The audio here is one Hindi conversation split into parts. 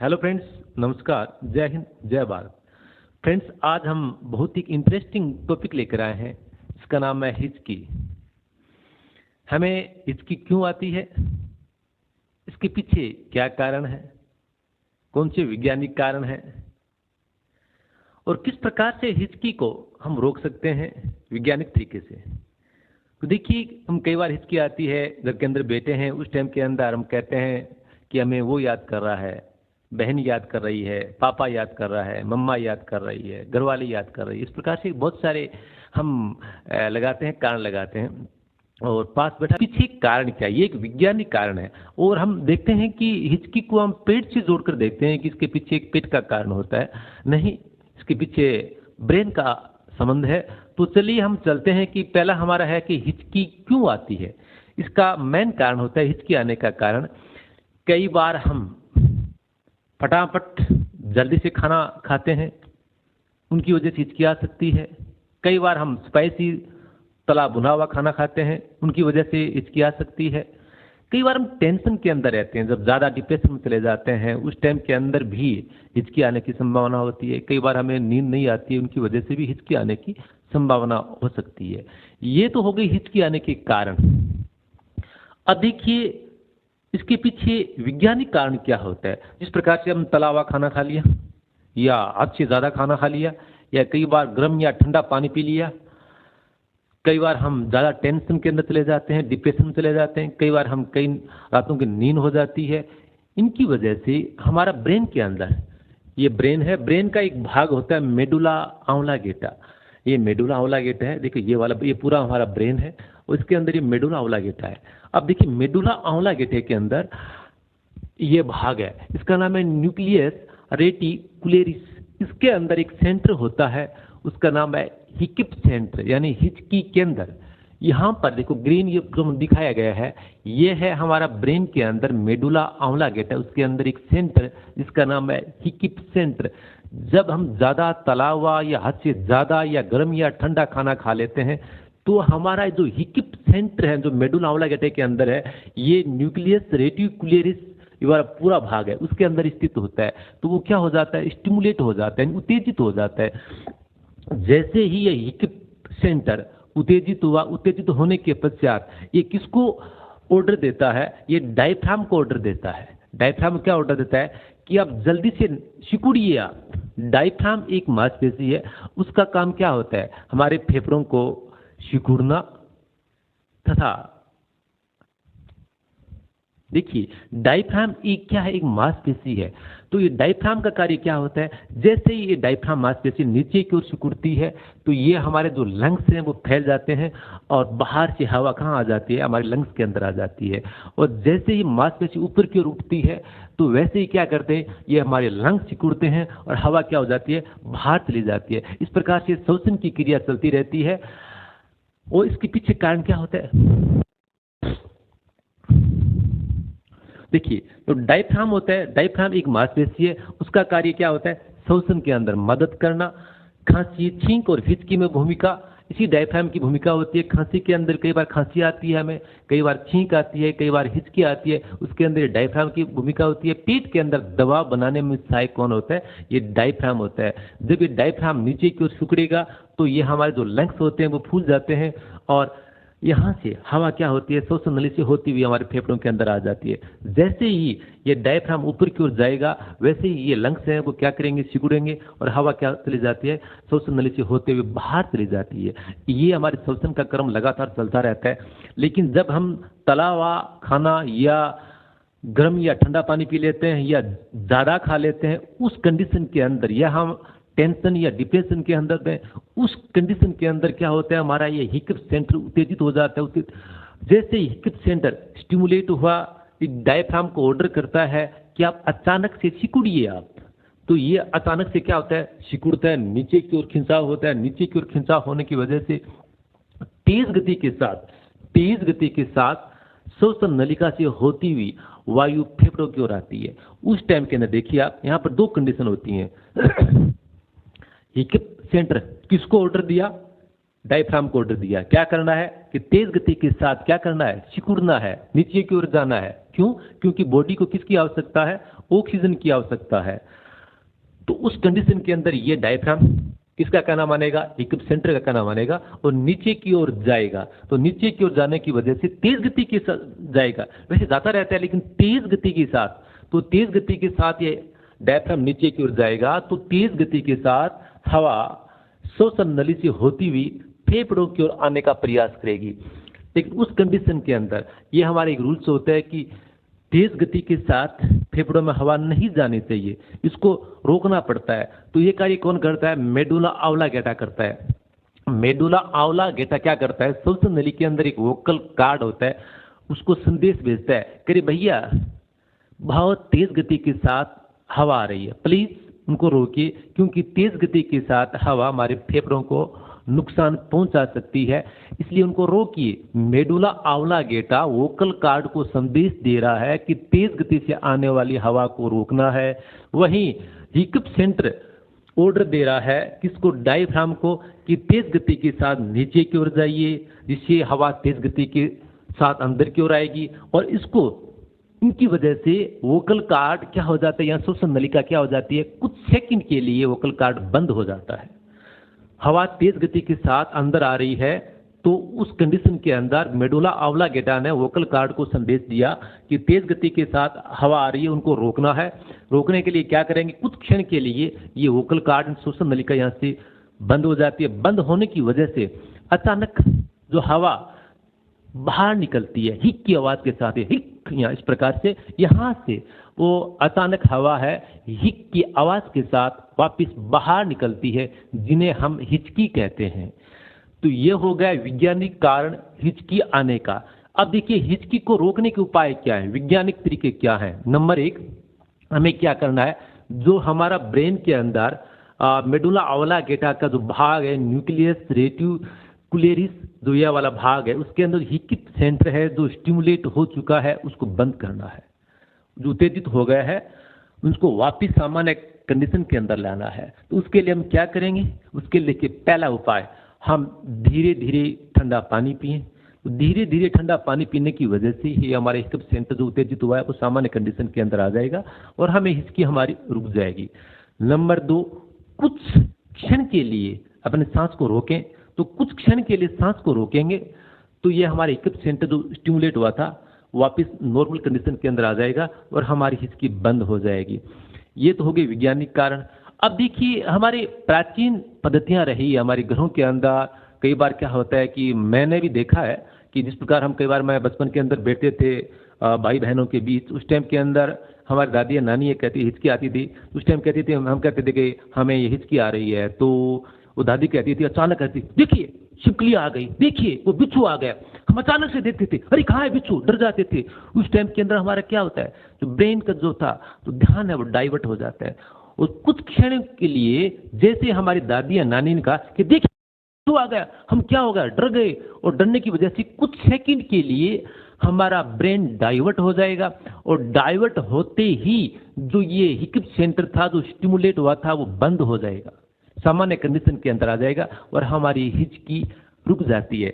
हेलो फ्रेंड्स, नमस्कार, जय हिंद, जय भारत। फ्रेंड्स, आज हम बहुत ही इंटरेस्टिंग टॉपिक लेकर आए हैं। इसका नाम है हिचकी। हमें हिचकी क्यों आती है, इसके पीछे क्या कारण है, कौन से वैज्ञानिक कारण हैं और किस प्रकार से हिचकी को हम रोक सकते हैं वैज्ञानिक तरीके से। तो देखिए, हम कई बार हिचकी आती है, घर के अंदर बैठे हैं, उस टाइम के अंदर हम कहते हैं कि हमें वो याद कर रहा है, बहन याद कर रही है, पापा याद कर रहा है, मम्मा याद कर रही है, घरवाले याद कर रही है। इस प्रकार से बहुत सारे हम लगाते हैं, कारण लगाते हैं। और पास बैठा, पीछे कारण क्या है, ये एक वैज्ञानिक कारण है। और हम देखते हैं कि हिचकी को हम पेट से जोड़कर देखते हैं कि इसके पीछे एक पेट का कारण होता है, नहीं, इसके पीछे ब्रेन का संबंध है। तो चलिए हम चलते हैं कि पहला हमारा है कि हिचकी क्यों आती है। इसका मेन कारण होता है, हिचकी आने का कारण, कई बार हम फटाफट जल्दी से खाना खाते हैं, उनकी वजह से हिचकी आ सकती है। कई बार हम स्पाइसी तला भुना हुआ खाना खाते हैं, उनकी वजह से हिचकी आ सकती है। कई बार हम टेंशन के अंदर रहते हैं, जब ज़्यादा डिप्रेशन में चले जाते हैं, उस टाइम के अंदर भी हिचकी आने की संभावना होती है। कई बार हमें नींद नहीं आती है, उनकी वजह से भी हिचकी आने की संभावना हो सकती है। ये तो हो गई हिचकी आने के कारण। अब देखिए, इसके पीछे वैज्ञानिक कारण क्या होता है। जिस प्रकार से हम तला हुआ खाना खा लिया, या हद से ज़्यादा खाना खा लिया, या कई बार गर्म या ठंडा पानी पी लिया, कई बार हम ज़्यादा टेंशन के अंदर चले जाते हैं, डिप्रेशन में चले जाते हैं, कई बार हम कई रातों की नींद हो जाती है। इनकी वजह से हमारा ब्रेन के अंदर, ये ब्रेन है, ब्रेन का एक भाग होता है मेडुला ऑब्लांगेटा। ये मेडुला ऑब्लांगेटा है, देखिए ये वाला, ये पूरा हमारा ब्रेन है और इसके अंदर ये मेडुला ऑब्लांगेटा है। अब देखिए, मेडुला ऑब्लांगेटा के अंदर ये भाग है, इसका नाम है न्यूक्लियस रेटिकुलेरिस। इसके अंदर एक सेंटर होता है, उसका नाम है हिकिप सेंटर, यानी हिचकी केंद्र। यहाँ पर देखो ग्रीन ये जो दिखाया गया है, ये है हमारा ब्रेन के अंदर मेडुला ऑब्लांगेटा, उसके अंदर एक सेंटर जिसका नाम है हिकिप सेंटर। जब हम ज़्यादा तला हुआ या हद से ज़्यादा या गर्म या ठंडा खाना खा लेते हैं, तो हमारा जो हिकिप सेंटर है, जो मेडुला ऑब्लांगेटा के अंदर है, ये न्यूक्लियस रेटिकुलेरिस, ये वाला पूरा भाग है, उसके अंदर स्थित होता है। तो वो क्या हो जाता है, स्टिमुलेट हो जाता है, उत्तेजित हो जाता है। जैसे ही ये हिकिप सेंटर उत्तेजित हुआ, उत्तेजित होने के पश्चात ये किसको ऑर्डर देता है, ये डायफ्राम को ऑर्डर देता है। डायफ्राम क्या ऑर्डर देता है कि आप जल्दी से सिकुड़िए। आप, डायफ्राम एक मांसपेशी है, उसका काम क्या होता है, हमारे फेफड़ों को सिकुड़ना तथा, देखिए डायफ्राम एक क्या है, एक मांसपेशी है। तो ये डायफ्राम का कार्य क्या होता है, जैसे ही ये डायफ्राम मांसपेशी नीचे की ओर सिकुड़ती है, तो ये हमारे जो लंग्स हैं वो फैल जाते हैं और बाहर से हवा कहाँ आ जाती है, हमारे लंग्स के अंदर आ जाती है। और जैसे ही मांसपेशी ऊपर की ओर उठती है, तो वैसे ही क्या करते हैं, ये हमारे लंग्स सिकुड़ते हैं और हवा क्या हो जाती है, बाहर चली जाती है। इस प्रकार से श्वसन की क्रिया चलती रहती है। और इसके पीछे कारण क्या होता है, देखिए, तो डायफ्राम होता है, डायफ्राम एक मांसपेशी है, उसका कार्य क्या होता है, श्वसन के अंदर मदद करना। खांसी, छींक और हिचकी में भूमिका इसी डायफ्राम की भूमिका होती है। खांसी के अंदर कई बार खांसी आती है हमें, कई बार छींक आती है, कई बार हिचकी आती है, उसके अंदर डायफ्राम की भूमिका होती है। पेट के अंदर दबाव बनाने में सहायक कौन होता है, ये डायफ्राम होता है। जब ये डायफ्राम नीचे की ओर सिकुड़ेगा, तो ये हमारे जो लंग्स होते हैं वो फूल जाते हैं और यहाँ से हवा क्या होती है, श्वसन नली से होती हुई हमारे फेफड़ों के अंदर आ जाती है। जैसे ही ये डायफ्राम ऊपर की ओर जाएगा, वैसे ही ये लंग्स हैं वो क्या करेंगे, सिकुड़ेंगे और हवा क्या चली जाती है, श्वसन नली से होते हुए बाहर चली जाती है। ये हमारे श्वसन का क्रम लगातार चलता रहता है। लेकिन जब हम तला हुआ खाना या गर्म या ठंडा पानी पी लेते हैं या ज़्यादा खा लेते हैं, उस कंडीशन के अंदर, या हम टेंशन या डिप्रेशन के अंदर में, उस कंडीशन के अंदर क्या होता है, हमारा ये हिकिप सेंटर उत्तेजित हो जाता है। जैसे ही हिकिप सेंटर स्टिमुलेट हुआ, डायफ्राम को ऑर्डर करता है कि आप अचानक से सिकुड़िए आप। तो ये अचानक से क्या होता है, सिकुड़ता है, नीचे की ओर खिंचाव होता है। नीचे की ओर खिंचाव होने की वजह से तेज गति के साथ श्वसन नलिका से होती हुई वायु फेफड़ों की ओर आती है। उस टाइम के अंदर देखिए आप, यहाँ पर दो कंडीशन होती हैं। हिकिप सेंटर किसको ऑर्डर दिया, डायफ्राम को ऑर्डर दिया, क्या करना है कि तेज गति के साथ क्या करना है, सिकुड़ना है, नीचे की ओर जाना है। क्यों, क्योंकि बॉडी को किसकी आवश्यकता है, ऑक्सीजन की आवश्यकता है। तो उस कंडीशन के अंदर ये डायफ्राम किसका कहना मानेगा, हिकअप सेंटर का कहना मानेगा और नीचे की ओर जाएगा। तो नीचे की ओर जाने की वजह से तेज गति के साथ जाएगा, वैसे जाता रहता है लेकिन तेज गति के साथ। तो तेज गति के साथ ये डायफ्राम नीचे की ओर जाएगा, तो तेज गति के साथ हवा श्वसन नली से होती हुई फेफड़ों की ओर आने का प्रयास करेगी। लेकिन उस कंडीशन के अंदर ये हमारे एक रूल्स होता है कि तेज गति के साथ फेफड़ों में हवा नहीं जानी चाहिए, इसको रोकना पड़ता है। तो ये कार्य कौन करता है, मेडुला ऑब्लिंगेटा करता है। मेडुला ऑब्लिंगेटा क्या करता है, श्वसन नली के अंदर एक वोकल कार्ड होता है, उसको संदेश भेजता है, कह भैया बहुत तेज गति के साथ हवा आ रही है, प्लीज उनको रोकिए, क्योंकि तेज गति के साथ हवा हमारे फेफड़ों को नुकसान पहुंचा सकती है, इसलिए उनको रोकिए। मेडुला ऑब्लिंगेटा वोकल कार्ड को संदेश दे रहा है कि तेज गति से आने वाली हवा को रोकना है। वहीं हिकअप सेंटर ऑर्डर दे रहा है किसको, डायफ्राम को, कि तेज गति के साथ नीचे की ओर जाइए, जिससे हवा तेज गति के साथ अंदर की ओर आएगी। और इसको इनकी वजह से वोकल कार्ड क्या हो जाता है, यहाँ श्वसन नलिका क्या हो जाती है, कुछ सेकंड के लिए वोकल कार्ड बंद हो जाता है। हवा तेज गति के साथ अंदर आ रही है, तो उस कंडीशन के अंदर मेडुला ऑब्लिंगेटा ने वोकल कार्ड को संदेश दिया कि तेज गति के साथ हवा आ रही है, उनको रोकना है। रोकने के लिए क्या करेंगे, कुछ क्षण के लिए ये वोकल कार्ड श्वसन नलिका यहाँ से बंद हो जाती है। बंद होने की वजह से अचानक जो हवा बाहर निकलती है हिक की आवाज के साथ, हिक यहाँ इस प्रकार से यहाँ से वो अचानक हवा है हिक की आवाज के साथ वापस बाहर निकलती है, जिन्हें हम हिचकी कहते हैं। तो ये हो गया वैज्ञानिक कारण हिचकी आने का। अब देखिए हिचकी को रोकने के उपाय क्या है, वैज्ञानिक तरीके क्या है। नंबर एक, हमें क्या करना है, जो हमारा ब्रेन के अंदर मेडुला ऑब्लिंगेटा का जो भाग है, न्यूक्लियस रेटिकुलरिस, जो यह वाला भाग है, उसके अंदर हिकअप सेंटर है जो स्टिमुलेट हो चुका है, उसको बंद करना है। जो उत्तेजित हो गया है उसको वापस सामान्य कंडीशन के अंदर लाना है। तो उसके लिए हम क्या करेंगे, उसके लिए पहला उपाय, हम धीरे धीरे ठंडा पानी पिए। तो धीरे धीरे ठंडा पानी पीने की वजह से ही हमारे हिकअप सेंटर जो उत्तेजित हुआ है वो सामान्य कंडीशन के अंदर आ जाएगा और हमें हिचकी हमारी रुक जाएगी। नंबर दो, कुछ क्षण के लिए अपने सांस को रोकें। तो कुछ क्षण के लिए सांस को रोकेंगे तो ये हमारे हिकअप सेंटर जो स्टिमुलेट हुआ था वापस नॉर्मल कंडीशन के अंदर आ जाएगा और हमारी हिचकी बंद हो जाएगी। ये तो हो गई वैज्ञानिक कारण। अब देखिए हमारे प्राचीन पद्धतियां रही हमारे घरों के अंदर। कई बार क्या होता है कि मैंने भी देखा है कि जिस प्रकार हम कई बार मैं बचपन के अंदर बैठते थे भाई बहनों के बीच, उस टाइम के अंदर हमारी दादी या नानी ये कहती हिचकी आती थी, उस टाइम कहती थी, हम कहते थे कि हमें ये हिचकी आ रही है। तो वो दादी कहती थी, अचानक कहती देखिए छिपकली आ गई, देखिए वो बिच्छू आ गया। हम अचानक से देखते थे, अरे कहाँ है बिच्छू, डर जाते थे। उस टाइम के अंदर हमारा क्या होता है, जो ब्रेन का जो था तो ध्यान है वो डाइवर्ट हो जाता है। और कुछ क्षण के लिए जैसे हमारी दादी या नानी ने कहा कि देखिए बिच्छू आ गया, हम क्या हो गया, डर गए। और डरने की वजह से कुछ सेकंड के लिए हमारा ब्रेन डाइवर्ट हो जाएगा और डाइवर्ट होते ही जो ये हिकअप सेंटर था जो स्टिमुलेट हुआ था वो बंद हो जाएगा, सामान्य कंडीशन के अंदर आ जाएगा और हमारी हिचकी रुक जाती है।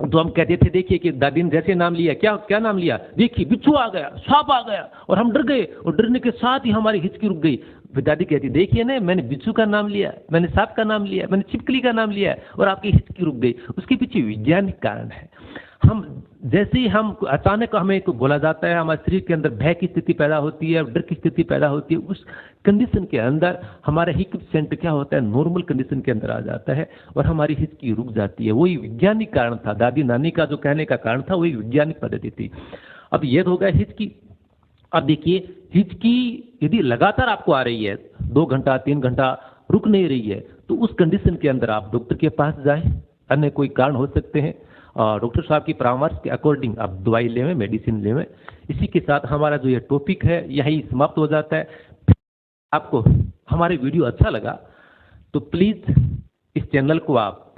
तो हम कहते थे देखिए कि दादी ने जैसे नाम लिया, क्या क्या नाम लिया, देखिए बिच्छू आ गया, सांप आ गया, और हम डर गए और डरने के साथ ही हमारी हिचकी रुक गई। फिर दादी कहती देखिए ना, मैंने बिच्छू का नाम लिया, मैंने सांप का नाम लिया, मैंने छिपकली का नाम लिया और आपकी हिचकी रुक गई। उसके पीछे वैज्ञानिक कारण है। हम जैसे ही हम अचानक हमें को बोला जाता है, हमारे शरीर के अंदर भय की स्थिति पैदा होती है, डर की स्थिति पैदा होती है, उस कंडीशन के अंदर हमारा हिकअप सेंटर क्या होता है, नॉर्मल कंडीशन के अंदर आ जाता है और हमारी हिचकी रुक जाती है। वही वैज्ञानिक कारण था, दादी नानी का जो कहने का कारण था वही वैज्ञानिक पद्धति थी। अब ये हो गया हिचकी। अब देखिए हिचकी यदि लगातार आपको आ रही है, 2 घंटा 3 घंटा रुक नहीं रही है, तो उस कंडीशन के अंदर आप डॉक्टर के पास जाएं। अन्य कोई कारण हो सकते हैं, डॉक्टर साहब की परामर्श के अकॉर्डिंग आप दवाई लेवें, मेडिसिन लेवें। इसी के साथ हमारा जो ये टॉपिक है यही समाप्त हो जाता है। आपको हमारे वीडियो अच्छा लगा तो प्लीज इस चैनल को आप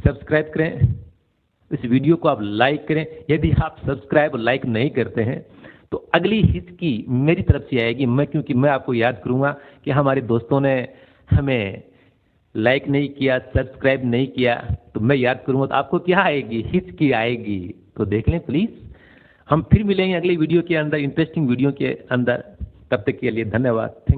सब्सक्राइब करें, इस वीडियो को आप लाइक करें। यदि आप सब्सक्राइब लाइक नहीं करते हैं तो अगली हिचकी मेरी तरफ से आएगी, क्योंकि मैं आपको याद करूंगा कि हमारे दोस्तों ने हमें लाइक नहीं किया, सब्सक्राइब नहीं किया, तो मैं याद करूंगा तो आपको क्या आएगी, हिचकी आएगी। तो देख लें प्लीज। हम फिर मिलेंगे अगली वीडियो के अंदर, इंटरेस्टिंग वीडियो के अंदर। तब तक के लिए धन्यवाद।